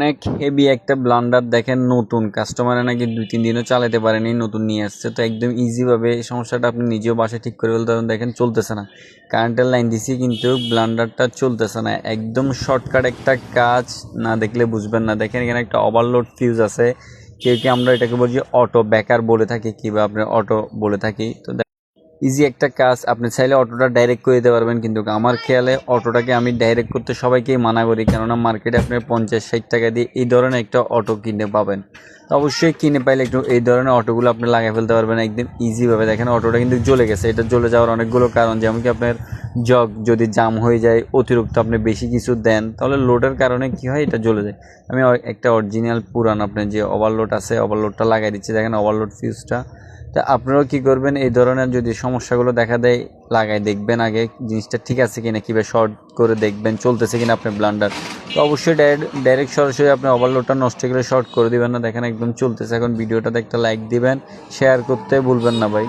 অনেক হেভি একটা ব্লান্ডার দেখেন, নতুন কাস্টমারে নাকি 2-3 দিনও চালাতে পারেনি, নতুন নিয়ে আসছে। তো একদম ইজিভাবে এই সমস্যাটা আপনি নিজেও বাসায় ঠিক করে ফেলতে পারেন। দেখেন চলতেছে না, কারেন্টের লাইন দিছি কিন্তু ব্লান্ডারটা চলতেছে না। একদম শর্টকাট একটা কাজ, না দেখলে বুঝবেন না। দেখেন এখানে একটা ওভারলোড ফিউজ আছে, কেউ কি আমরা এটাকে বলছি অটো ব্যাকার বলে থাকি, কিংবা আপনার অটো বলে থাকি। তো ইজি একটা কাজ, আপনি চাইলে অটোটা ডাইরেক্ট করে দিতে পারবেন, কিন্তু আমার খেয়ালে অটোটাকে আমি ডাইরেক্ট করতে সবাইকেই মানা করি, কেননা মার্কেটে আপনি 50-60 টাকা দিয়ে এই ধরনের একটা অটো কিনে পাবেন। তো অবশ্যই কিনে পাইলে একটু এই ধরনের অটোগুলো আপনি লাগিয়ে ফেলতে পারবেন একদম ইজিভাবে। দেখেন অটোটা কিন্তু জ্বলে গেছে। এটা জ্বলে যাওয়ার অনেকগুলো কারণ, যেমন কি আপনার জগ যদি জাম হয়ে যায়, অতিরিক্ত আপনি বেশি কিছু দেন, তাহলে লোডের কারণে কি হয়, এটা জ্বলে যায়। আমি একটা অরিজিনাল পুরান আপনার যে ওভারলোড আছে, ওভারলোডটা লাগাই দিচ্ছি। দেখেন ওভারলোড ফিউজটা। তা আপনারাও কী করবেন, এই ধরনের যদি সমস্যাগুলো দেখা দেয়, লাগাই দেখবেন আগে জিনিসটা ঠিক আছে কিনা, কীভাবে শর্ট করে দেখবেন চলতেছে কিনা আপনার ব্লান্ডার। তো অবশ্যই ডাইরেক্ট সরাসরি আপনার ওভারলোডটা নষ্ট গেলে শর্ট করে দিবেন না। দেখেন একদম চলতেছে। এখন ভিডিওটাতে একটা লাইক দিবেন, শেয়ার করতে ভুলবেন না ভাই।